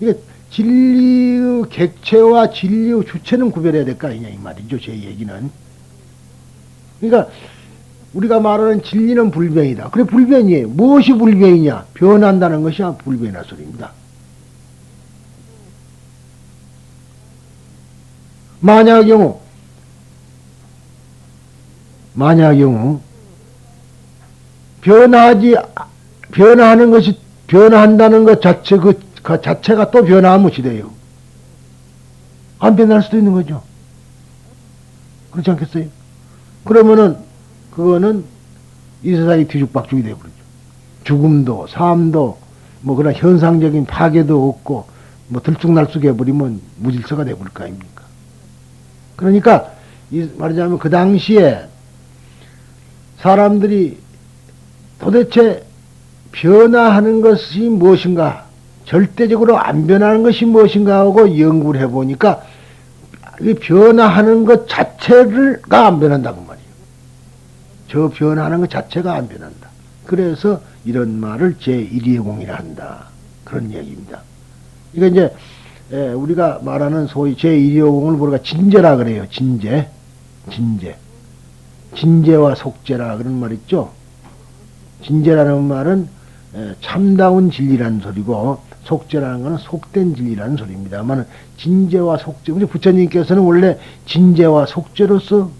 이게 진리의 객체와 진리의 주체는 구별해야 될 거 아니냐 이 말이죠. 제 얘기는. 그러니까 우리가 말하는 진리는 불변이다. 그래 불변이에요. 무엇이 불변이냐? 변한다는 것이 불변이라 소리입니다. 만약 경우 변화하는 것이 변화한다는 것 자체 그 자체가 또 변화하면 무엇이 돼요? 안 변할 수도 있는 거죠. 그렇지 않겠어요? 그러면은 그거는 이 세상이 뒤죽박죽이 되어버리죠. 죽음도 삶도 뭐 그런 현상적인 파괴도 없고 뭐 들쭉날쭉 해버리면 무질서가 되어버릴 거 아닙니까? 그러니까 말하자면 그 당시에 사람들이 도대체 변화하는 것이 무엇인가, 절대적으로 안 변하는 것이 무엇인가 하고 연구를 해보니까 이 변화하는 것 자체가 안 변한다고 말이에요. 저 변화하는 것 자체가 안 변한다. 그래서 이런 말을 제1위의 공이라 한다. 그런 이야기입니다. 이거 이제 우리가 말하는 소위 제1위의 공을 우리가 진제라 그래요. 진제와 속제라 그런 말 있죠. 진제라는 말은 참다운 진리라는 소리고 속제라는 것은 속된 진리라는 소리입니다만 진제와 속제, 우리 부처님께서는 원래 진제와 속제로서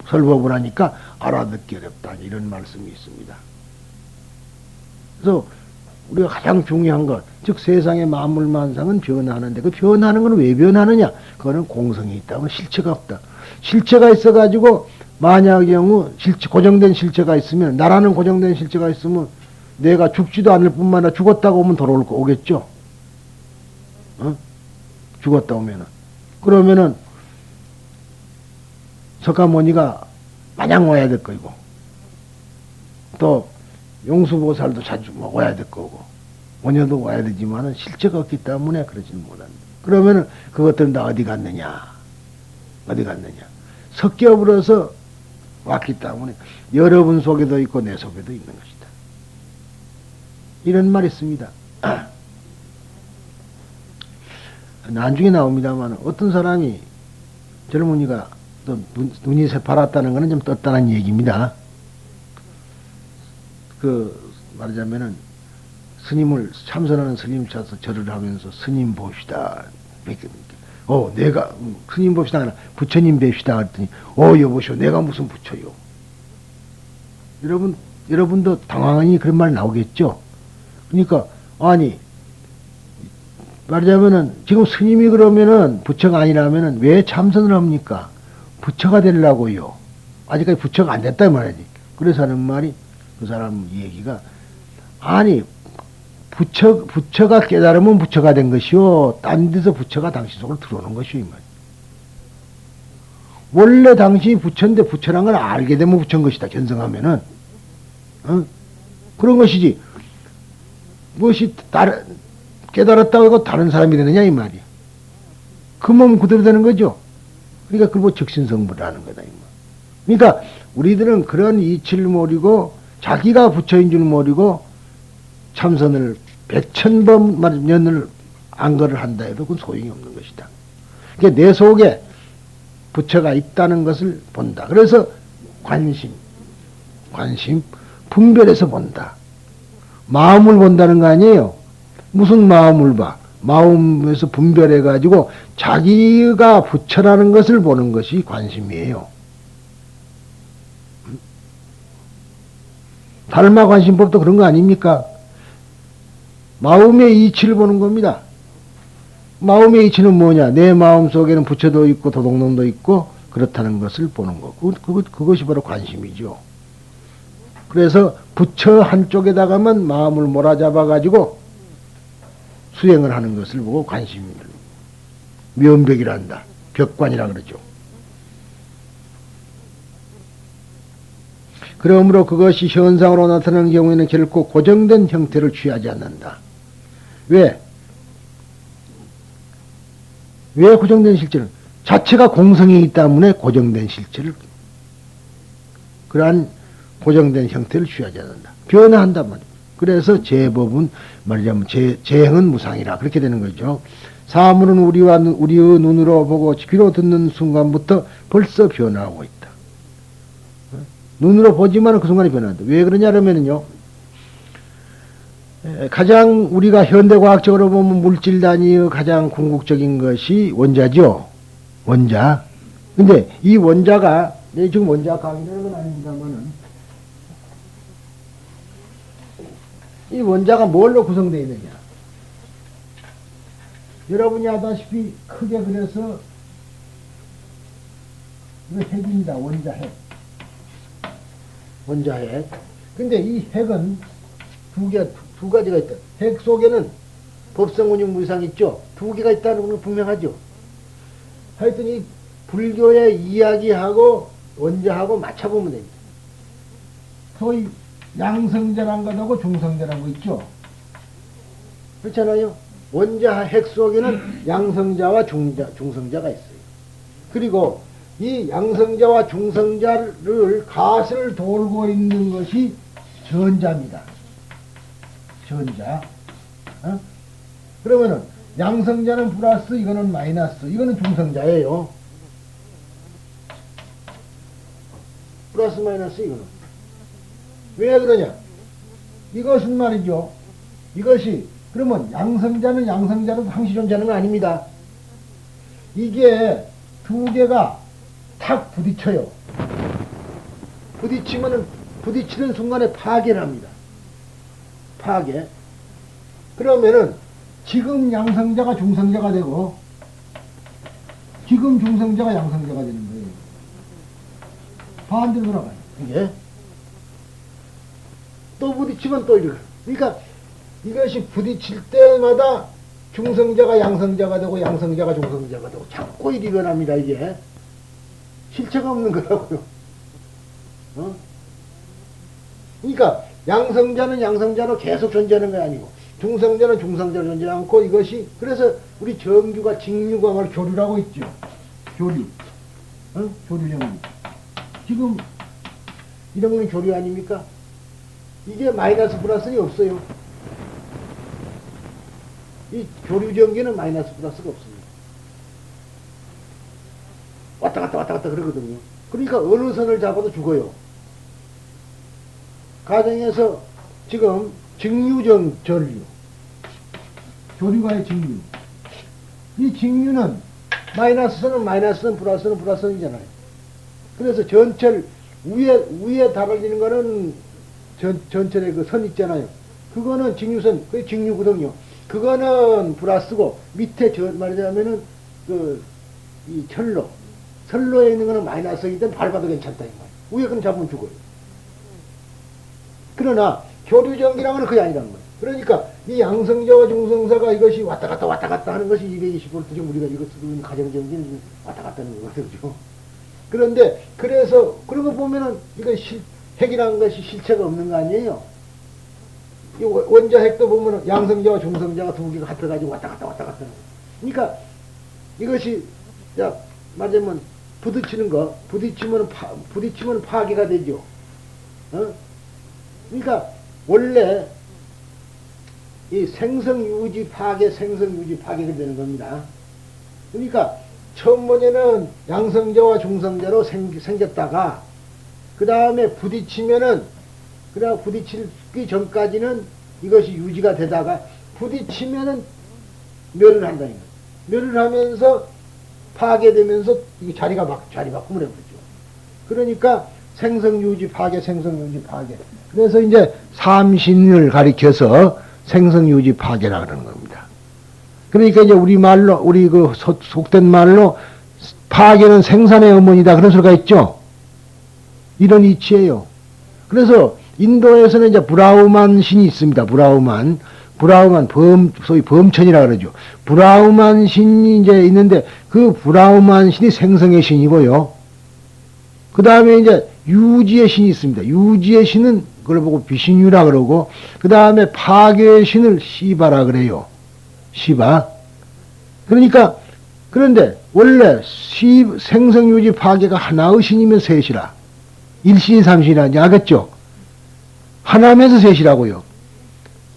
설법을 하니까 알아듣기 어렵다 이런 말씀이 있습니다. 그래서 우리가 가장 중요한 것, 즉 세상의 만물만상은 변화하는데 그 변하는 건 왜 변하느냐? 그거는 공성이 있다. 실체가 없다. 실체가 있어가지고 만약 경우 고정된 실체가 있으면, 나라는 고정된 실체가 있으면 내가 죽지도 않을 뿐만 아니라 죽었다고 오면 오겠죠? 죽었다 오면은. 그러면은 석가모니가 마냥 와야 될 거고, 또 용수보살도 자주 와야 될 거고, 원효도 와야 되지만은 실체가 없기 때문에 그러지는 못한다. 그러면은 그것들은 다 어디 갔느냐? 섞여버려서 왔기 때문에 여러분 속에도 있고 내 속에도 있는 것이다. 이런 말이 있습니다. 나중에 나옵니다만 어떤 사람이 젊은이가 또 눈이 새파랗다는 것은 좀 떴다는 얘기입니다. 말하자면은 스님을 참선하는 스님 찾아서 절을 하면서 스님 봅시다. 내가 스님 봅시다 아니라 부처님 뵙시다 했더니 여보시오 내가 무슨 부처요. 여러분도 당황하니 그런 말 나오겠죠. 그러니까 아니 말하자면은 지금 스님이 그러면은 부처가 아니라면은 왜 참선을 합니까? 부처가 되려고요. 아직까지 부처가 안 됐다 말이지. 그래서 하는 말이 그 사람 얘기가 아니 부처가 깨달으면 부처가 된 것이요. 딴 데서 부처가 당신 속으로 들어오는 것이요. 이 말. 원래 당신이 부처인데 부처란 걸 알게 되면 부처인 것이다. 견성하면은. 그런 것이지. 무엇이 깨달았다고 하고 다른 사람이 되느냐 이 말이야. 그 몸 그대로 되는 거죠. 그러니까 그걸 적신성불하는 거다 이 말. 그러니까 우리들은 그런 이치를 모르고 자기가 부처인 줄 모르고 참선을 100,000번 년을 안거를 한다 해도 그건 소용이 없는 것이다. 그러니까 내 속에 부처가 있다는 것을 본다. 그래서 관심, 분별해서 본다. 마음을 본다는 거 아니에요. 무슨 마음을 봐? 마음에서 분별해가지고 자기가 부처라는 것을 보는 것이 관심이에요. 달마 관심법도 그런 거 아닙니까? 마음의 이치를 보는 겁니다. 마음의 이치는 뭐냐? 내 마음 속에는 부처도 있고 도둑놈도 있고 그렇다는 것을 보는 거. 그것이 바로 관심이죠. 그래서 부처 한쪽에다가만 마음을 몰아잡아가지고 수행을 하는 것을 보고 관심입니다. 면벽이란다. 벽관이라 그러죠. 그러므로 그것이 현상으로 나타나는 경우에는 결코 고정된 형태를 취하지 않는다. 왜 고정된 실체를? 자체가 공성이기 때문에 고정된 실체를, 그러한 고정된 형태를 취하지 않는다. 변화한단 말이야. 그래서 제법은 말하자면 제행은 무상이라 그렇게 되는 거죠. 사물은 우리의 눈으로 보고 귀로 듣는 순간부터 벌써 변화하고 있다. 눈으로 보지만 그 순간에 변화한다. 왜 그러냐면요. 가장 우리가 현대과학적으로 보면 물질 단위의 가장 궁극적인 것이 원자죠. 원자. 근데 이 원자가, 지금 원자 강의라는 건 아닙니다만은, 이 원자가 뭘로 구성되어 있느냐. 여러분이 아다시피 크게 그래서, 이거 핵입니다. 원자 핵. 원자 핵. 근데 이 핵은 두 가지가 있다. 핵 속에는 법성운용 무상 있죠. 두 개가 있다는 건 분명하죠. 하여튼 이 불교의 이야기하고 원자하고 맞춰보면 됩니다. 소위 양성자란 것하고 중성자란 거 있죠. 그렇잖아요. 원자 핵 속에는 양성자와 중성자가 있어요. 그리고 이 양성자와 중성자를 가스를 돌고 있는 것이 전자입니다. 전자. 그러면은 양성자는 플러스, 이거는 마이너스, 이거는 중성자예요. 플러스 마이너스 이거는. 왜 그러냐? 이것은 말이죠. 이것이 그러면 양성자는 양성자로 항시 존재하는 건 아닙니다. 이게 두 개가 탁 부딪혀요. 부딪히는 순간에 파괴를 합니다. 파괴. 그러면은 지금 양성자가 중성자가 되고 지금 중성자가 양성자가 되는 거예요. 반대로 돌아가요. 이게 또 부딪히면 또 이렇게. 그러니까 이것이 부딪힐 때마다 중성자가 양성자가 되고 양성자가 중성자가 되고 자꾸 일이 변합니다. 이게 실체가 없는 거라고요. 그러니까 양성자는 양성자로 계속 존재하는 게 아니고 중성자는 중성자로 존재하지 않고 이것이 그래서 우리 정규가 직류가 말 교류라고 있죠. 교류. 교류형이. 지금 이런 건 교류 아닙니까? 이게 마이너스 플러스는 없어요. 이 교류 전기는 마이너스 플러스가 없습니다. 왔다 갔다 그러거든요. 그러니까 어느 선을 잡아도 죽어요. 가정에서 지금 직류전 전류, 교류가의 직류. 이 직류는 마이너스는 마이너스는 플러스는 플러스이잖아요. 그래서 전철 위에 달아지는 거는 전철의 그 선 있잖아요. 그거는 직류선, 그게 직류거든요. 그거는 플러스고 밑에 말하자면은 이 선로에 있는 거는 마이너스이든 밟아도 괜찮다 이 말. 위에 그럼 잡으면 죽어요. 그러나 교류전기라는 건 그게 아니란 거예요. 그러니까 이 양성자와 중성자가 이것이 왔다 갔다 하는 것이 220V 지금 우리가 이거 쓰고 있는 가정전기는 왔다 갔다 하는 거거든요. 그런데 그래서 그런 거 보면은 이거 핵이라는 것이 실체가 없는 거 아니에요. 이 원자 핵도 보면은 양성자와 중성자가 두 개가 합해가지고 왔다 갔다 하는 거예요. 그러니까 이것이 말하자면 부딪히는 거, 부딪히면 파괴가 되죠. 그러니까 원래 이 생성유지 파괴가 되는 겁니다. 그러니까 처음 번에는 양성자와 중성자로 생겼다가 그 다음에 부딪히기 전까지는 이것이 유지가 되다가 부딪히면은 멸을 한다는 거예요. 멸을 하면서 파괴되면서 이게 자리 바꾸면 해버리죠. 그러니까 생성유지 파괴. 그래서 이제 삼신을 가리켜서 생성유지 파괴라 그러는 겁니다. 그러니까 이제 우리 그 속된 말로 파괴는 생산의 어머니다 그런 소리가 있죠. 이런 이치예요. 그래서 인도에서는 이제 브라우만 신이 있습니다. 브라우만 소위 범천이라 그러죠. 브라우만 신이 이제 있는데 그 브라우만 신이 생성의 신이고요. 그 다음에 이제 유지의 신이 있습니다. 유지의 신은 그걸 보고 비신유라 그러고 그 다음에 파괴의 신을 시바라 그래요. 시바. 그러니까 그런데 원래 생성유지 파괴가 하나의 신이면 셋이라. 일신 삼신이라 이제 알겠죠? 하나면서 셋이라고요.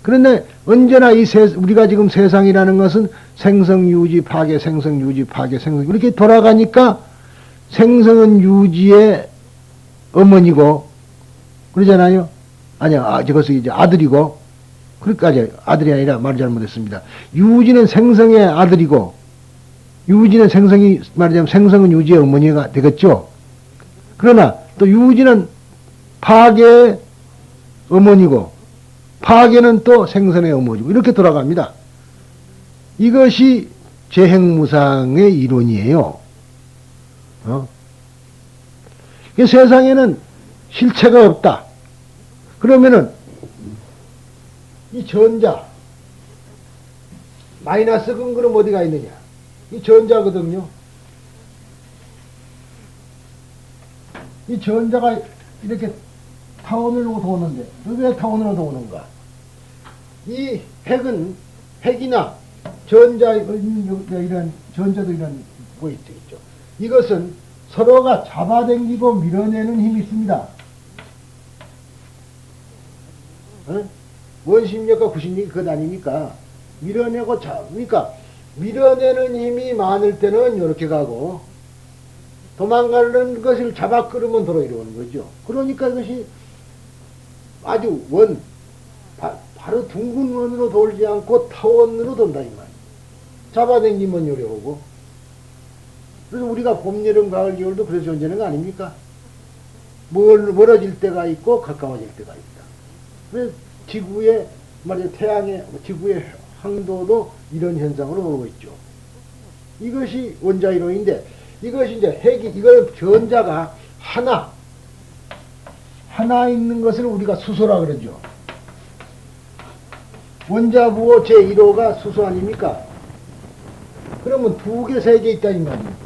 그런데 언제나 우리가 지금 세상이라는 것은 생성유지 파괴, 생성유지 파괴, 생성 이렇게 돌아가니까 생성은 유지의 어머니고 그러잖아요. 아니야, 저것이 이제 아들이고 그러니까 아들이 아니라 말 잘못했습니다. 유지는 생성의 아들이고 유지는 생성이 말하자면 생성은 유지의 어머니가 되겠죠. 그러나 또 유지는 파괴의 어머니고 파괴는 또 생선의 어머니고 이렇게 돌아갑니다. 이것이 재행무상의 이론이에요. 세상에는 실체가 없다. 그러면은 이 전자 마이너스 근거는 어디가 있느냐? 이 전자거든요. 이 전자가 이렇게 타원으로 도는데 왜 타원으로 도는가? 이 핵이나 전자 이런 전자도 이런 뭐 있죠. 이것은 서로가 잡아당기고 밀어내는 힘이 있습니다. 원심력과 구심력이 그것 아닙니까? 밀어내고 그러니까 밀어내는 힘이 많을 때는 이렇게 가고 도망가는 것을 잡아 끌으면 도로 이러는 거죠. 그러니까 이것이 아주 바로 둥근 원으로 돌지 않고 타원으로 돈다 이 말이에요. 잡아당기면 요래 오고. 그래서 우리가 봄, 여름, 가을, 겨울도 그래서 존재하는 거 아닙니까? 멀어질 때가 있고 가까워질 때가 있다. 그래서 지구의 말이야 지구의 항도도 이런 현상으로 오고 있죠. 이것이 원자 이론인데 이것이 이제 이걸 전자가 하나 있는 것을 우리가 수소라 그러죠. 원자 부호 제1호가 수소 아닙니까? 그러면 2개, 3개 있다 이 말이에요.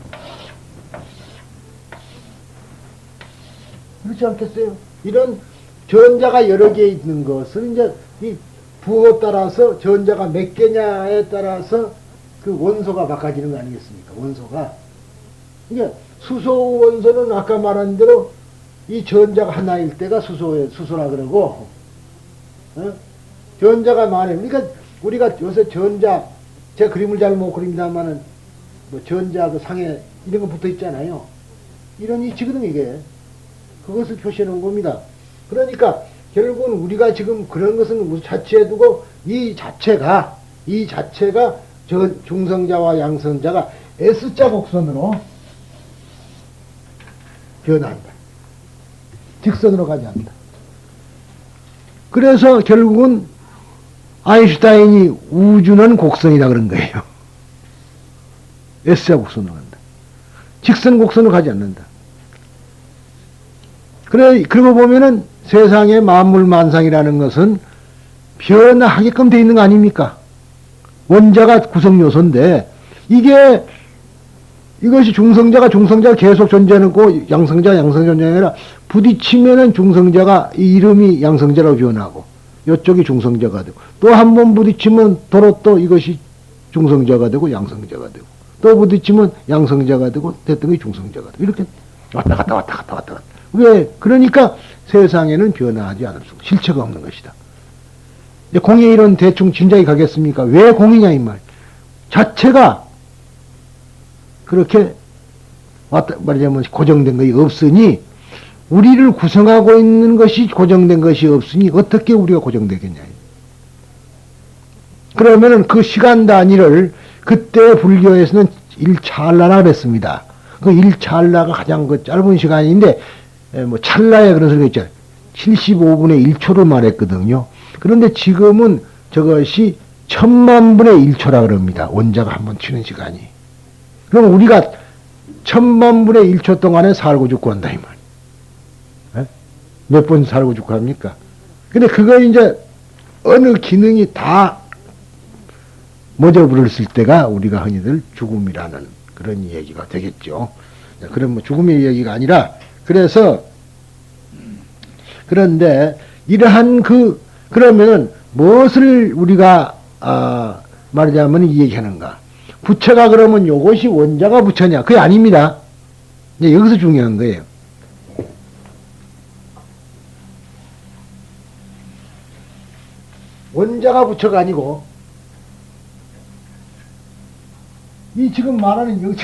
그렇지 않겠어요? 이런 전자가 여러 개 있는 것은 이제 이 부호에 따라서 전자가 몇 개냐에 따라서 그 원소가 바꿔지는 거 아니겠습니까? 원소가. 이게 수소 원소는 아까 말한 대로 이 전자가 하나일 때가 수소라 그러고, 전자가 많아요. 그러니까 우리가 요새 제 그림을 잘 못 그립니다만은 뭐 전자 그 상에 이런 거 붙어 있잖아요. 이런 이치거든 이게. 그것을 표시해 놓은 겁니다. 그러니까 결국은 우리가 지금 그런 것은 자체에 두고 이 자체가 중성자와 양성자가 S자 곡선으로 변한다. 직선으로 가지 않는다. 그래서 결국은 아인슈타인이 우주는 곡선이다 그런 거예요. S자 곡선으로 간다. 직선 곡선으로 가지 않는다. 그러고 보면은 세상의 만물만상이라는 것은 변화하게끔 되어 있는 거 아닙니까? 원자가 구성요소인데, 이것이 중성자가 계속 존재하는 거, 양성자가 존재하는 아니라, 부딪히면은 중성자가, 이 이름이 양성자라고 변하고, 이쪽이 중성자가 되고, 또 한 번 부딪히면 도로 또 이것이 중성자가 되고, 양성자가 되고, 또 부딪히면 양성자가 되고, 됐던 게 중성자가 되고, 이렇게 왔다 갔다. 왜? 그러니까 세상에는 변화하지 않을 수, 실체가 없는 것이다. 공의 이론 대충 짐작이 가겠습니까? 왜 공이냐, 이 말. 자체가 그렇게 말하자면 고정된 것이 없으니, 우리를 구성하고 있는 것이 고정된 것이 없으니, 어떻게 우리가 고정되겠냐. 그러면은 그 시간 단위를 그때 불교에서는 일찰나라 그랬습니다. 그 일찰나가 가장 그 짧은 시간인데, 뭐 찰나에 그런 소리가 있잖아요. 75분의 1초로 말했거든요. 그런데 지금은 저것이 1000만분의 1초라 그럽니다. 원자가 한번 치는 시간이. 그럼 우리가 1000만분의 1초 동안에 살고 죽고 한다 이 말. 몇 번 살고 죽고 합니까? 근데 그거 이제 어느 기능이 다 모져버렸을 때가 우리가 흔히들 죽음이라는 그런 얘기가 되겠죠. 그럼 뭐 죽음의 얘기가 아니라, 그런데 이러한 그러면은 무엇을 우리가 말하자면 이 얘기하는가? 부처가 그러면 요것이 원자가 부처냐? 그게 아닙니다. 이제 여기서 중요한 거예요. 원자가 부처가 아니고 이 지금 말하는 여기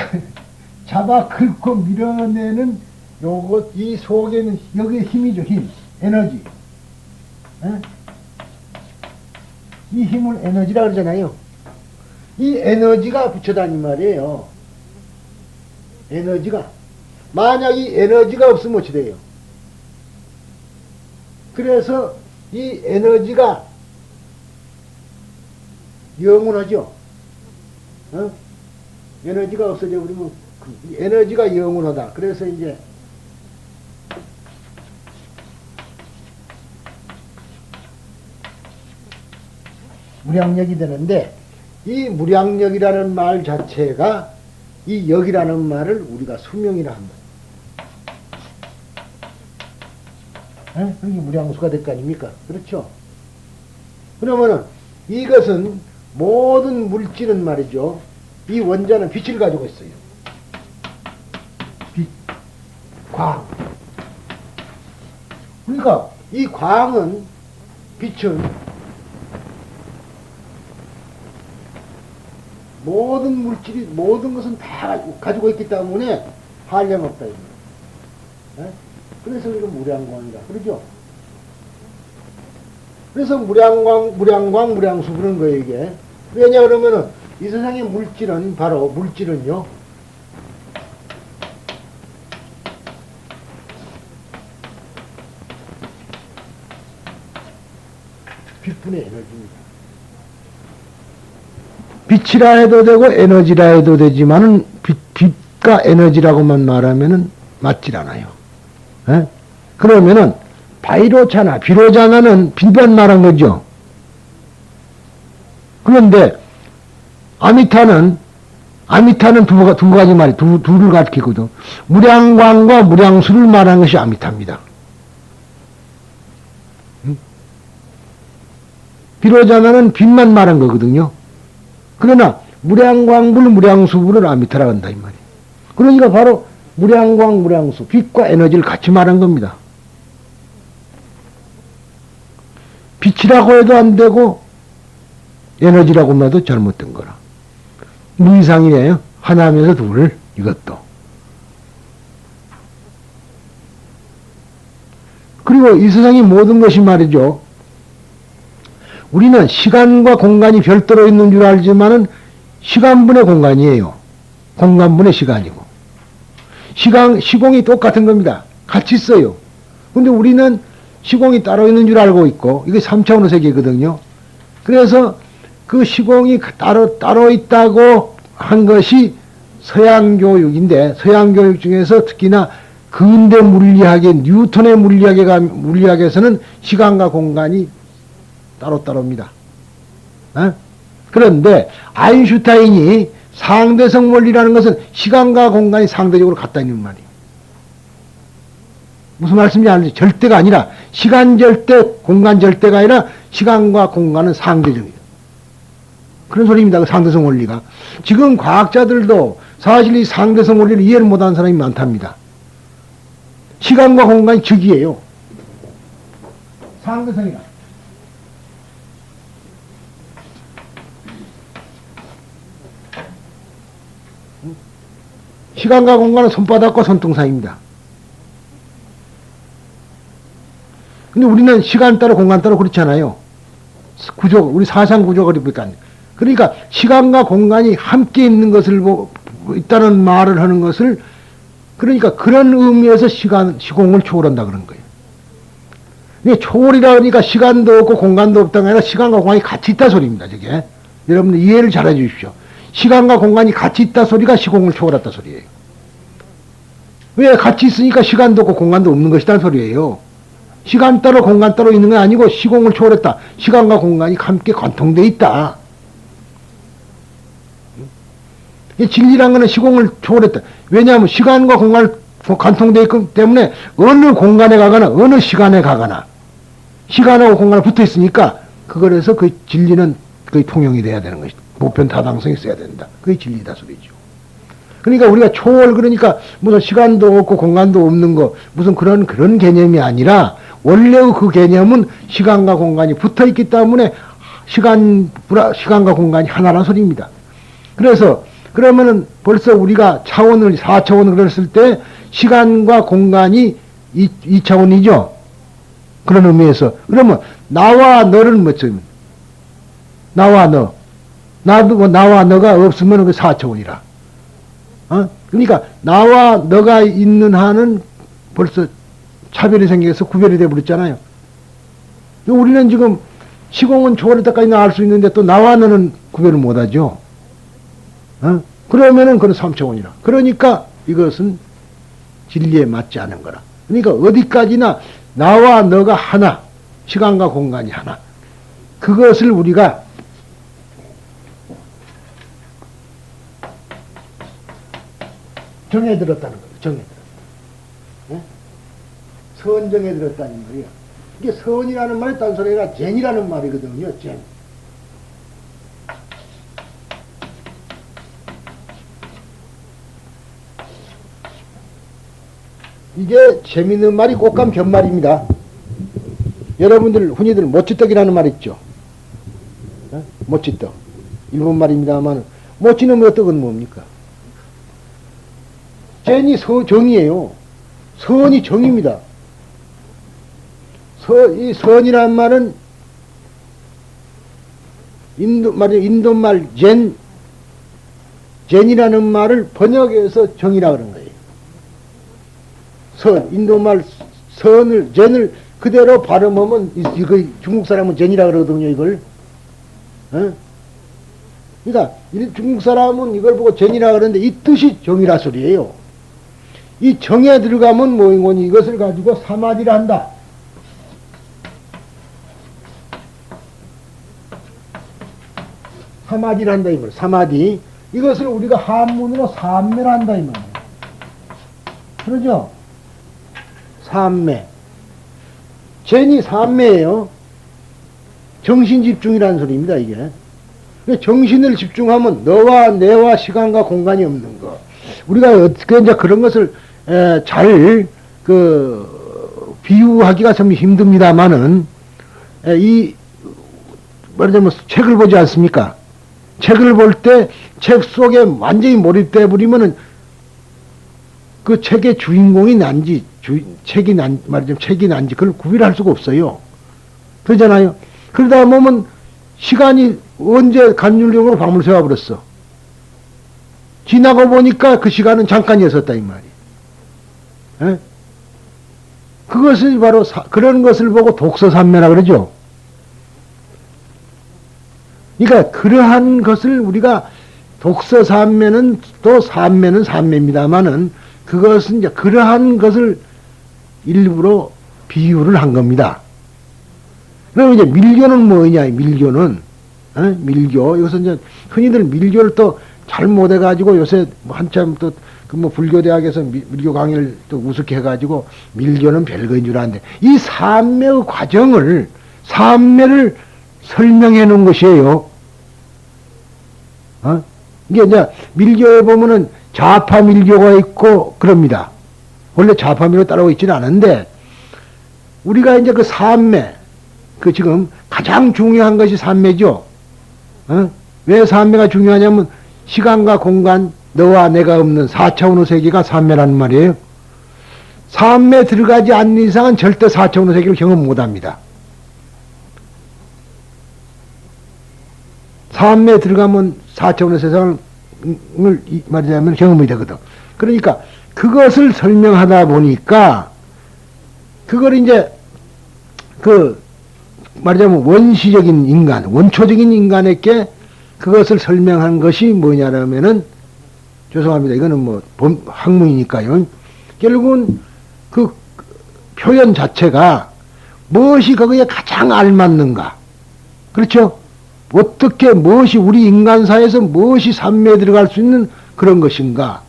잡아 긁고 밀어내는 요것 이 속에는 여기에 힘이죠. 힘, 에너지. 에? 이 힘을 에너지라 그러잖아요. 이 에너지가 부처다니 말이에요. 에너지가 만약 이 에너지가 없으면 어찌 돼요? 그래서 이 에너지가 영원하죠. 어? 에너지가 없어져 버리면 에너지가 영원하다. 그래서 이제 무량력이 되는데 이 무량력이라는 말 자체가 이 역이라는 말을 우리가 수명이라 한다. 그게 무량수가 될 거 아닙니까? 그렇죠? 그러면은 이것은 모든 물질은 말이죠. 이 원자는 빛을 가지고 있어요. 빛, 광. 그러니까 이 광은, 빛은 모든 물질이, 모든 것은 다 가지고 있기 때문에 한량없다. 네? 그래서 이거 무량광이다. 그러죠? 그래서 무량광, 무량수 그런 거예요, 이게. 왜냐, 그러면은, 이 세상의 물질은, 바로, 물질은요, 빛분의 에너지입니다. 빛이라 해도 되고, 에너지라 해도 되지만은, 빛과 에너지라고만 말하면은 맞질 않아요. 에? 그러면은, 비로자나는 빛만 말한 거죠. 그런데, 아미타는 두 가지 말이, 둘을 가리키거든. 무량광과 무량수를 말한 것이 아미타입니다. 응? 비로자나는 빛만 말한 거거든요. 그러나, 무량광불, 무량수불을 아미타라고 한다, 이 말이에요. 그러니까 바로, 무량광, 무량수, 빛과 에너지를 같이 말한 겁니다. 빛이라고 해도 안 되고, 에너지라고 해도 잘못된 거라. 무이상이에요. 하나면서 둘을, 이것도. 그리고 이 세상의 모든 것이 말이죠. 우리는 시간과 공간이 별도로 있는 줄 알지만은 시간분의 공간이에요. 공간분의 시간이고. 시공이 똑같은 겁니다. 같이 써요. 근데 우리는 시공이 따로 있는 줄 알고 있고, 이게 3차원의 세계거든요. 그래서 그 시공이 따로 있다고 한 것이 서양 교육인데, 서양 교육 중에서 특히나 근대 물리학의, 뉴턴의 물리학에서는 시간과 공간이 따로따로입니다. 어? 그런데 아인슈타인이 상대성 원리라는 것은 시간과 공간이 상대적으로 같다는 말이에요. 무슨 말씀인지 알죠? 절대가 아니라, 시간 절대, 공간 절대가 아니라, 시간과 공간은 상대적이에요. 그런 소리입니다. 그 상대성 원리가. 지금 과학자들도 사실 이 상대성 원리를 이해를 못하는 사람이 많답니다. 시간과 공간이 적이에요. 상대성이라. 시간과 공간은 손바닥과 손등 사이입니다. 근데 우리는 시간 따로 공간 따로 그렇지 않아요. 우리 사상 구조가 그러니까. 그러니까 시간과 공간이 함께 있는 것을 있다는 말을 하는 것을, 그러니까 그런 의미에서 시공을 초월한다 그런 거예요. 이게 초월이라 그러니까 시간도 없고 공간도 없다가 아니라 시간과 공간이 같이 있다 소리입니다, 저게. 여러분들 이해를 잘 해주십시오. 시간과 공간이 같이 있다 소리가 시공을 초월했다 소리예요. 왜? 같이 있으니까 시간도 없고 공간도 없는 것이란 소리예요. 시간 따로 공간 따로 있는 건 아니고 시공을 초월했다. 시간과 공간이 함께 관통되어 있다. 이 진리란 것은 시공을 초월했다. 왜냐하면 시간과 공간이 관통되어 있기 때문에 어느 공간에 가거나 어느 시간에 가거나 시간하고 공간이 붙어 있으니까 그거에서 그 진리는 거의 통용이 돼야 되는 것이다. 보편타당성이 있어야 된다. 그게 진리다 소리죠. 그러니까 우리가 초월, 그러니까 무슨 시간도 없고 공간도 없는 거, 무슨 그런 개념이 아니라 원래의 그 개념은 시간과 공간이 붙어 있기 때문에 시간과 공간이 하나란 소리입니다. 그래서 그러면은 벌써 우리가 차원을 4차원을 그렸을 때 시간과 공간이 2차원이죠. 그런 의미에서 그러면 나와 너를 뭐죠? 나와 너. 나와 너가 없으면 그 4차원이라. 그러니까 나와 너가 있는 한은 벌써 차별이 생겨서 구별이 돼버렸잖아요. 우리는 지금 시공은 초월할 때까지는 알 수 있는데 또 나와 너는 구별을 못하죠. 그러면은 그건 3차원이라. 그러니까 이것은 진리에 맞지 않은 거라. 그러니까 어디까지나 나와 너가 하나, 시간과 공간이 하나. 그것을 우리가 정해들었다는 거죠. 정해들었다. 선정해들었다는 말이야. 이게 선이라는 말이 딴 소리가 젠이라는 말이거든요. 젠. 이게 재밌는 말이 꽃감 변말입니다. 여러분들 흔히들 모찌떡이라는 말 있죠. 모찌떡. 일본 말입니다만 모찌는 뭐 떡은 뭡니까? 젠이 정이에요. 선이 정입니다. 이 선이란 말은 인도말 젠이라는 말을 번역해서 정이라 그런 거예요. 인도말 젠을 그대로 발음하면 이거 중국 사람은 젠이라 그러거든요. 이걸. 그러니까 중국 사람은 이걸 보고 젠이라 그러는데 이 뜻이 정이라 소리예요. 이 정에 들어가면 뭐이거니 이것을 가지고 사마디를 한다. 사마디를 한다 이 말. 사마디. 이것을 우리가 한문으로 삼매를 한다 이 말이에요. 그러죠? 삼매. 젠이 삼매예요. 정신집중이라는 소리입니다 이게. 정신을 집중하면 너와 내와 시간과 공간이 없는 거. 우리가 어떻게 이제 그런 것을 잘 비유하기가 참 힘듭니다만은 말하자면 책을 보지 않습니까? 책을 볼 때 책 속에 완전히 몰입돼 버리면은 그 책의 주인공이 난지 말하자면 책이 난지 그걸 구별할 수가 없어요. 그러잖아요. 그러다 보면 시간이 언제 간율용으로 밤을 새워버렸어. 지나고 보니까 그 시간은 잠깐이었었다 이 말이에요. 그것이 바로 그런 것을 보고 독서삼매라 그러죠. 그러니까 그러한 것을 우리가 독서삼매는 또 삼매는 삼매입니다만은 그것은 이제 그러한 것을 일부러 비유를 한 겁니다. 그럼 이제 밀교는 뭐냐? 밀교는 밀교 이것은 이제 흔히들 밀교를 또 잘못해가지고 요새 한참 또 그 불교대학에서 밀교 강의를 또 우습게 해가지고 밀교는 별거인 줄 아는데 이 삼매의 과정을 삼매를 설명해 놓은 것이에요. 이게 이제 밀교에 보면은 좌파 밀교가 있고 그럽니다. 원래 좌파 밀교 따라오고 있지는 않은데 우리가 이제 그 삼매 지금 가장 중요한 것이 삼매죠. 왜 삼매가 중요하냐면 시간과 공간 너와 내가 없는 4차원의 세계가 삼매라는 말이에요. 삼매 들어가지 않는 이상은 절대 4차원의 세계를 경험 못합니다. 삼매 들어가면 4차원의 세상을 말하자면 경험이 되거든. 그러니까 그것을 설명하다 보니까 그걸 이제 말하자면 원시적인 인간, 원초적인 인간에게 그것을 설명한 것이 뭐냐면은 죄송합니다. 이거는 뭐 학문이니까요. 결국은 그 표현 자체가 무엇이 거기에 가장 알맞는가. 그렇죠? 어떻게 무엇이 우리 인간사에서 무엇이 삼매에 들어갈 수 있는 그런 것인가.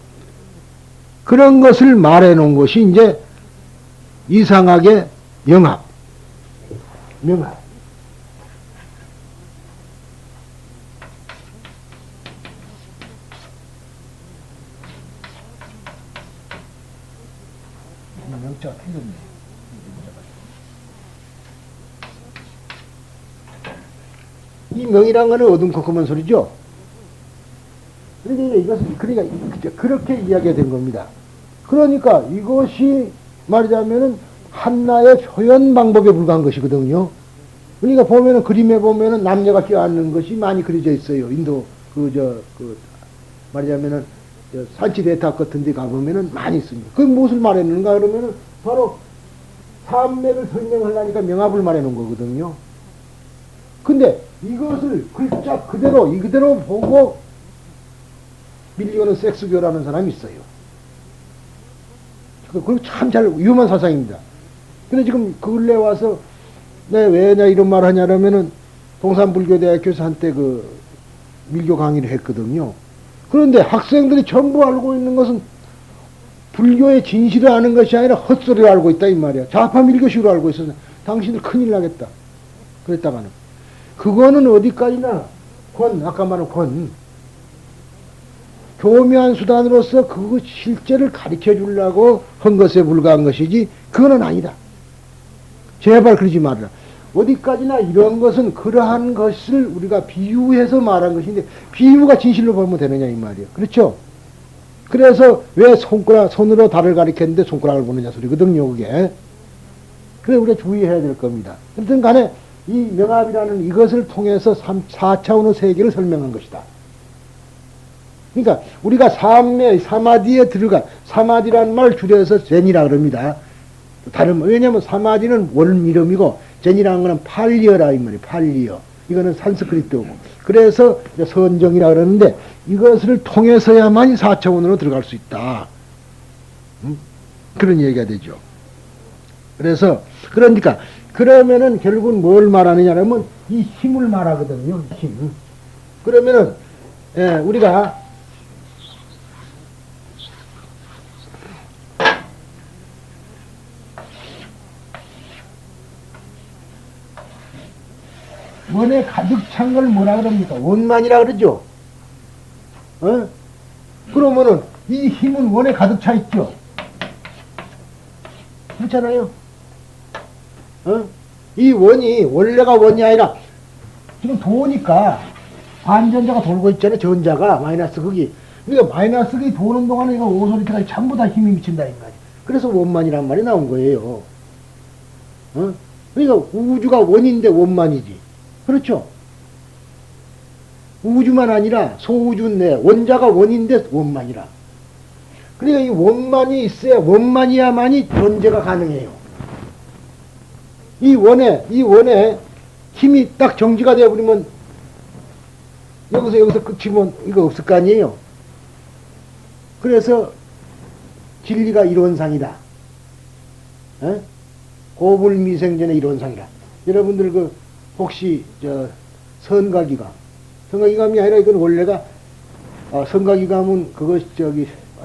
그런 것을 말해 놓은 것이 이제 이상하게 명합. 명자가 틀렸네. 이 명이란 거는 어둠컴컴한 소리죠. 그러니까 이것은, 그러니까 그렇게 이야기가 된 겁니다. 그러니까 이것이 말하자면은 한나의 표현 방법에 불과한 것이거든요. 그러니까 보면은, 그림에 보면은 남녀가 껴안는 것이 많이 그려져 있어요. 인도, 말하자면은, 산치대탑 같은 데 가보면은 많이 있습니다. 그게 무엇을 말했는가 그러면은 바로 산맥을 설명하려니까 명압을 말해 놓은 거거든요. 근데 이것을 글자 그대로, 이대로 보고 밀리오는 섹스교라는 사람이 있어요. 그거 참 잘, 위험한 사상입니다. 근데 지금 근래 와서, 네, 왜냐 이런 말 하냐면은, 동산불교대학교에서 한때 밀교 강의를 했거든요. 그런데 학생들이 전부 알고 있는 것은 불교의 진실을 아는 것이 아니라 헛소리를 알고 있다, 이 말이야. 좌파 밀교식으로 알고 있어서 당신들 큰일 나겠다. 그랬다가는. 그거는 어디까지나 아까 말한 교묘한 수단으로서 그 실제를 가르쳐 주려고 한 것에 불과한 것이지, 그거는 아니다. 제발 그러지 말아라. 어디까지나 이런 것은 그러한 것을 우리가 비유해서 말한 것인데, 비유가 진실로 보면 되느냐, 이 말이에요. 그렇죠? 그래서 왜 손으로 달을 가리켰는데 손가락을 보느냐 소리거든요, 그게. 그래, 우리가 주의해야 될 겁니다. 어쨌든 간에 이 명압이라는 이것을 통해서 4차원의 세계를 설명한 것이다. 그러니까 우리가 사마디에 들어가, 사마디라는 말을 줄여서 젠이라 그럽니다. 왜냐면 사마디는 원 이름이고 젠이라는 거는 팔리어라 이 말이에요. 팔리어. 이거는 산스크리트고. 그래서 선정이라 그러는데, 이것을 통해서야만 4차원으로 들어갈 수 있다. 그런 얘기가 되죠. 그러니까 그러면은 결국은 뭘 말하느냐면 이 힘을 말하거든요. 힘. 그러면은 우리가 원에 가득 찬 걸 뭐라 그럽니까? 원만이라 그러죠. 그러면은 이 힘은 원에 가득 차 있죠. 그렇잖아요. 이 원이 원래가 원이 아니라 지금 도니까 반전자가 돌고 있잖아요. 전자가 마이너스 극이. 그러니까 마이너스 극이 도는 동안에 이거 오소리트가 전부 다 힘이 미친다 이 말이에요. 그래서 원만이란 말이 나온 거예요. 그러니까 우주가 원인데 원만이지. 그렇죠? 우주만 아니라 소우주인데 원자가 원인데 원만이라. 그러니까 이 원만이 있어야, 원만이야만이 존재가 가능해요. 이 원에 힘이 딱 정지가 되어버리면 여기서 끝이면 이거 없을 거 아니에요. 그래서 진리가 이론상이다. 고불미생전의 이론상이다. 여러분들 혹시 선가기감이 아니라 이건 원래가 선가기감은 그것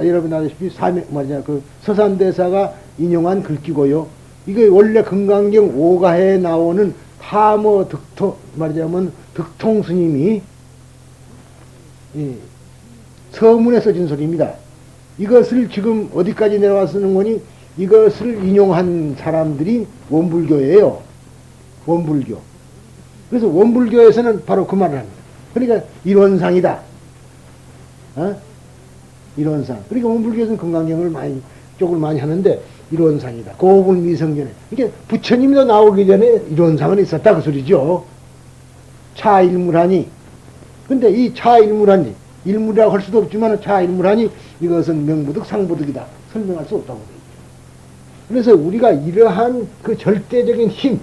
여러분 아시다시피 서산대사가 인용한 글귀고요. 이게 원래 금강경 5가에 나오는 타모 말하자면 득통 스님이 서문에 써진 소리입니다. 이것을 지금 어디까지 내려와 쓰는 거니? 이것을 인용한 사람들이 원불교예요. 원불교. 그래서 원불교에서는 바로 그 말을 합니다. 그러니까 이론상이다. 이론상. 그러니까 원불교에서는 금강경을 쪽을 많이 하는데 이론상이다. 고불미성전에. 그러니까 부처님도 나오기 전에 이론상은 있었다 그 소리죠. 차일물하니. 근데 이 차일물하니, 일물이라고 할 수도 없지만 차일물하니 이것은 명부득 상부득이다. 설명할 수 없다고 그래요. 그래서 우리가 이러한 그 절대적인 힘,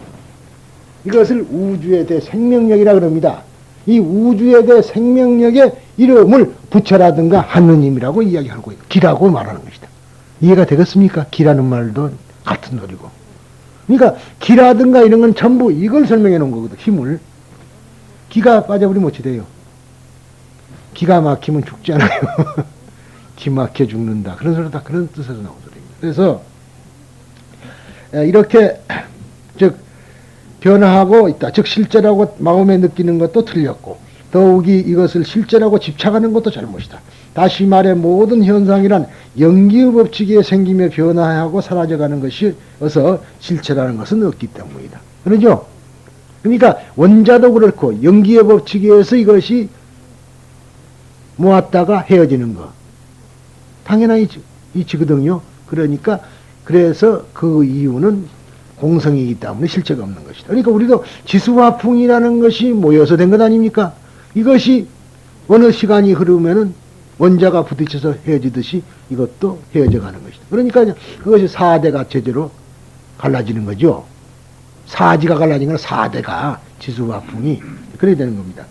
이것을 우주에 대해 생명력이라 그럽니다. 이 우주에 대해 생명력의 이름을 부처라든가 하느님이라고 이야기하고 있고, 기라고 말하는 것이다. 이해가 되겠습니까? 기라는 말도 같은 소리고. 그러니까 기라든가 이런 건 전부 이걸 설명해 놓은 거거든. 힘을. 기가 빠져버리면 어찌 돼요? 기가 막히면 죽잖아요. 기 막혀 죽는다. 그런 소리 다 그런 뜻에서 나온 소리입니다. 그래서 이렇게 변화하고 있다. 즉 실제라고 마음에 느끼는 것도 틀렸고, 더욱이 이것을 실제라고 집착하는 것도 잘못이다. 다시 말해 모든 현상이란 연기의 법칙에 생기며 변화하고 사라져가는 것이 어서 실체라는 것은 없기 때문이다. 그러죠? 그러니까 원자도 그렇고 연기의 법칙에 의해서 이것이 모았다가 헤어지는 거. 당연한 이치거든요. 그러니까 그래서 그 이유는 공성이기 때문에 실체가 없는 것이다. 그러니까 우리도 지수화풍이라는 것이 모여서 된 것 아닙니까? 이것이 어느 시간이 흐르면은 원자가 부딪혀서 헤어지듯이 이것도 헤어져 가는 것이다. 그러니까 그것이 사대가 체제로 갈라지는 거죠. 사지가 갈라진 건 사대가 지수화풍이 그래야 되는 겁니다.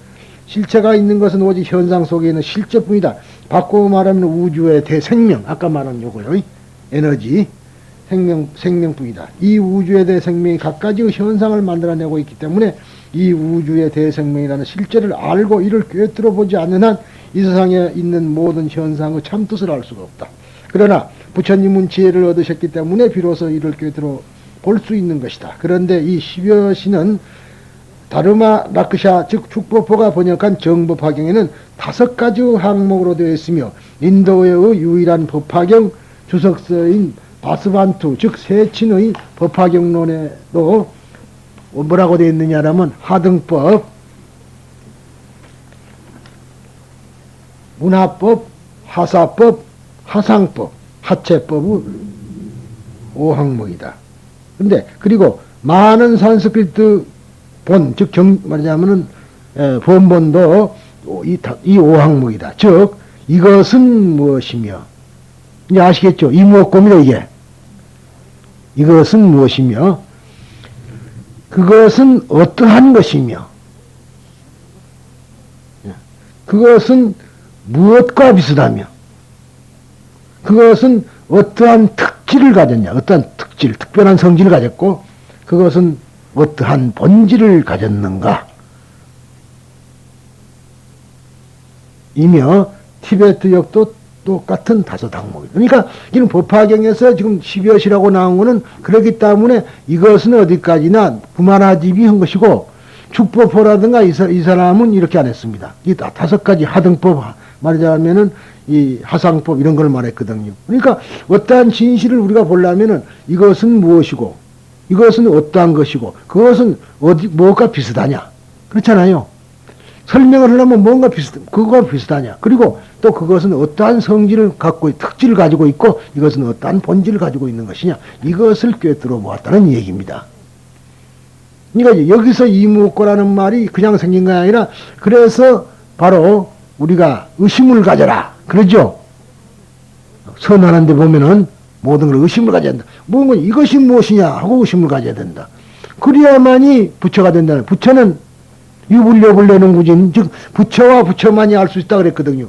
실체가 있는 것은 오직 현상 속에 있는 실제뿐이다. 바꾸고 말하면 우주의 대생명, 아까 말한 요거요. 에너지, 생명뿐이다. 이 우주에 대해 생명이 갖가지 현상을 만들어내고 있기 때문에 이 우주의 대생명이라는 실제를 알고 이를 꿰뚫어 보지 않는 한 이 세상에 있는 모든 현상의 참뜻을 알 수가 없다. 그러나 부처님은 지혜를 얻으셨기 때문에 비로소 이를 꿰뚫어 볼 수 있는 것이다. 그런데 이 십여시는 다르마 라크샤 즉 축법호가 번역한 정법화경에는 5가지 항목으로 되어 있으며 인도의 유일한 법화경 주석서인 바스반투 즉 세친의 법화경론에도 뭐라고 되어 있느냐라면 하등법, 문화법, 하사법, 하상법, 하체법의 5항목이다. 근데 그리고 많은 산스크리트 본, 즉 말하자면은 본본도 이 5항목이다. 즉 이것은 무엇이며 이제 아시겠죠? 이 무엇고입니다. 이게 이것은 무엇이며 그것은 어떠한 것이며 그것은 무엇과 비슷하며 그것은 어떠한 특질을 가졌냐, 어떠한 특질, 특별한 성질을 가졌고 그것은 어떠한 본질을 가졌는가 이며 티베트역도 똑같은 5항목이다. 그러니까 지금 법화경에서 지금 10여시라고 나온 거는 그렇기 때문에 이것은 어디까지나 부마나집이 한 것이고 축법호라든가 이 사람은 이렇게 안 했습니다. 이 5가지 하등법 말하자면은 이 하상법 이런 걸 말했거든요. 그러니까 어떠한 진실을 우리가 보려면은 이것은 무엇이고 이것은 어떠한 것이고 그것은 뭐가 비슷하냐 그렇잖아요. 설명을 하려면 뭔가 그거가 비슷하냐. 그리고 또 그것은 어떠한 성질을 갖고 특질을 가지고 있고 이것은 어떠한 본질을 가지고 있는 것이냐. 이것을 꿰뚫어 보았다는 얘기입니다. 그러니까 여기서 이무고라는 말이 그냥 생긴 게 아니라 그래서 바로 우리가 의심을 가져라 그러죠. 선언하는데 보면은 모든 걸 의심을 가져야 된다. 뭔가 이것이 무엇이냐 하고 의심을 가져야 된다. 그래야만이 부처가 된다는. 부처는 유불려불려는 구진, 즉 부처와 부처만이 알 수 있다 그랬거든요.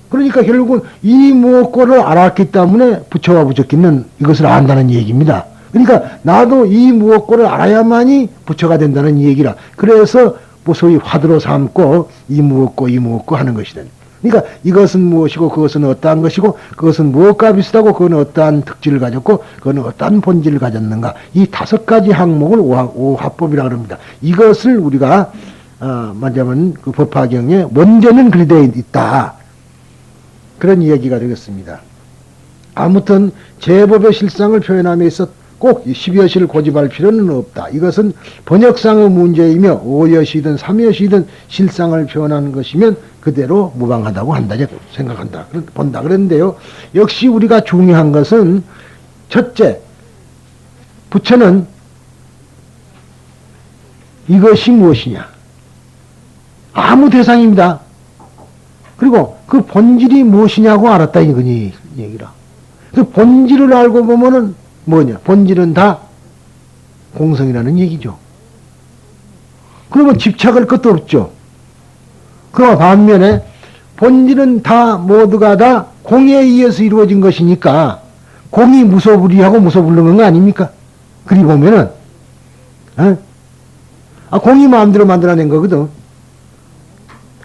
그러니까 결국은 이 무엇고를 알았기 때문에 부처와 부처끼는 이것을 안다는 얘기입니다. 그러니까 나도 이 무엇고를 알아야만이 부처가 된다는 얘기라. 그래서 뭐 소위 화두로 삼고 이 무엇고 하는 것이다. 그러니까 이것은 무엇이고 그것은 어떠한 것이고 그것은 무엇과 비슷하고 그건 어떠한 특질을 가졌고 그건 어떠한 본질을 가졌는가. 이 5가지 항목을 오화법이라고 합니다. 이것을 우리가 말하자면 그 법화경에 원제는 그리 되어 있다. 그런 이야기가 되겠습니다. 아무튼 제법의 실상을 표현함에 있어 꼭 10여시를 고집할 필요는 없다. 이것은 번역상의 문제이며 5여시든 3여시든 실상을 표현하는 것이면 그대로 무방하다고 한다 생각한다. 본다. 그런데요. 역시 우리가 중요한 것은 첫째, 부처는 이것이 무엇이냐. 아무 대상입니다. 그리고 그 본질이 무엇이냐고 알았다 이거니 얘기라. 그 본질을 알고 보면은 뭐냐? 본질은 다 공성이라는 얘기죠. 그러면 집착할 것도 없죠. 그와 반면에 본질은 다 모두가 다 공에 의해서 이루어진 것이니까 공이 무소불위하고 무소불능한 거 아닙니까? 그리 보면은 공이 마음대로 만들어낸 거거든.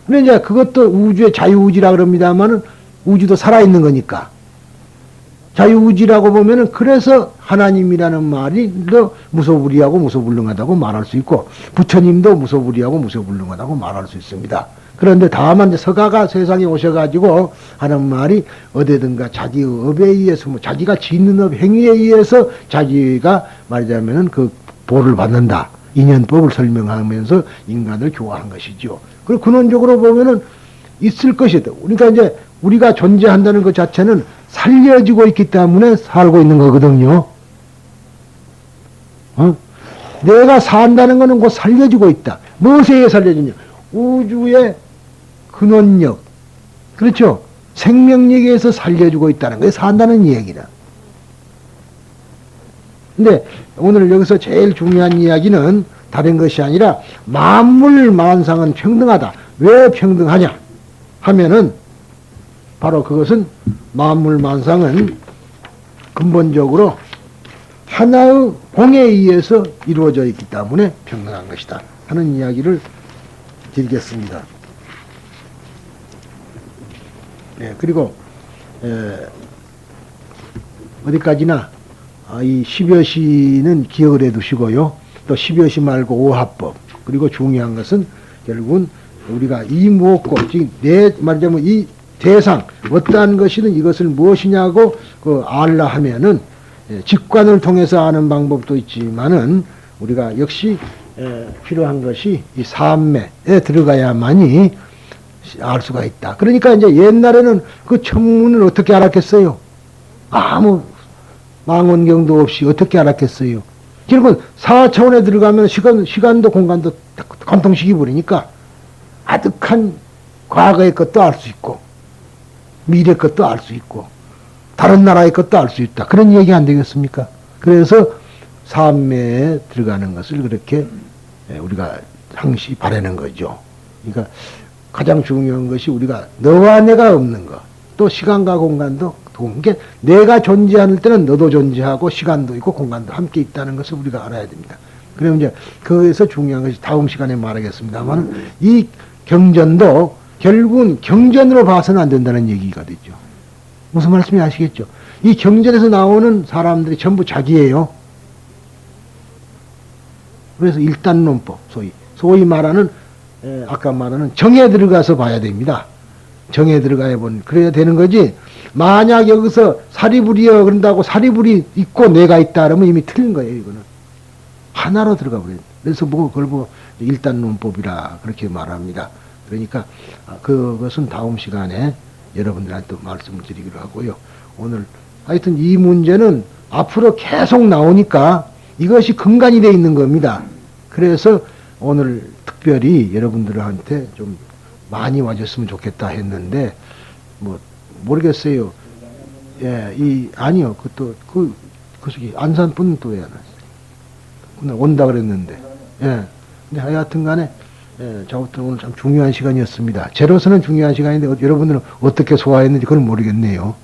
근데 이제 그것도 우주의 자유우지라 그럽니다만은 우주도 살아있는 거니까. 자유우지라고 보면은 그래서 하나님이라는 말이 더 무소불위하고 무소불능하다고 말할 수 있고 부처님도 무소불위하고 무소불능하다고 말할 수 있습니다. 그런데 다만 이제 서가가 세상에 오셔가지고 하는 말이 어디든가 자기의 업에 의해서 뭐 자기가 짓는 업 행위에 의해서 자기가 말하자면은 그 보를 받는다. 인연법을 설명하면서 인간을 교화한 것이죠. 그리고 근원적으로 보면은 있을 것이다. 그러니까 이제 우리가 존재한다는 것 자체는 살려지고 있기 때문에 살고 있는 거거든요. 내가 산다는 것은 곧 살려지고 있다. 무엇에 의해 살려지냐? 우주의 근원력, 그렇죠? 생명력에 의해서 살려주고 있다는 거예요. 산다는 얘기다. 근데 오늘 여기서 제일 중요한 이야기는 다른 것이 아니라 만물 만상은 평등하다. 왜 평등하냐 하면은 바로 그것은 만물 만상은 근본적으로 하나의 공에 의해서 이루어져 있기 때문에 평등한 것이다 하는 이야기를 드리겠습니다. 네, 그리고 어디까지나 이 십여시는 기억을 해 두시고요. 또 십여시 말고 오화법, 그리고 중요한 것은 결국은 우리가 이 무엇고, 즉 내 말하자면 이 대상 어떠한 것이든 이것을 무엇이냐고 알라 하면은 직관을 통해서 아는 방법도 있지만은 우리가 역시 필요한 것이 이 삼매에 들어가야만이 알 수가 있다. 그러니까 이제 옛날에는 그 천문을 어떻게 알았겠어요? 아무 망원경도 없이 어떻게 알았겠어요? 결국은 4차원에 들어가면 시간도 공간도 관통시키 버리니까 아득한 과거의 것도 알 수 있고 미래 것도 알 수 있고 다른 나라의 것도 알 수 있다. 그런 얘기 안 되겠습니까? 그래서 삼매에 들어가는 것을 그렇게 우리가 항시 바라는 거죠. 그러니까 가장 중요한 것이 우리가 너와 내가 없는 것, 또 시간과 공간도 그게 내가 존재할 때는 너도 존재하고 시간도 있고 공간도 함께 있다는 것을 우리가 알아야 됩니다. 그러면 이제 거기서 중요한 것이 다음 시간에 말하겠습니다만 이 경전도 결국은 경전으로 봐서는 안 된다는 얘기가 되죠. 무슨 말씀인지 아시겠죠? 이 경전에서 나오는 사람들이 전부 자기예요. 그래서 일단론법, 소위 말하는 아까 말하는 정에 들어가서 봐야 됩니다. 정에 들어가야 그래야 되는 거지. 만약 여기서 사리불이여 그런다고 사리불이 있고 내가 있다 그러면 이미 틀린 거예요. 이거는 하나로 들어가 버려요. 그래서 그걸 일단론법이라 그렇게 말합니다. 그러니까 그것은 다음 시간에 여러분들한테 말씀을 드리기로 하고요. 오늘 하여튼 이 문제는 앞으로 계속 나오니까 이것이 근간이 되어 있는 겁니다. 그래서 오늘 특별히 여러분들한테 좀 많이 와줬으면 좋겠다 했는데 모르겠어요. 예, 아니요. 그것이 안산분 또 해야 나왔어요. 온다 그랬는데. 예. 근데 하여튼 간에 저부터 오늘 참 중요한 시간이었습니다. 제로서는 중요한 시간인데 여러분들은 어떻게 소화했는지 그건 모르겠네요.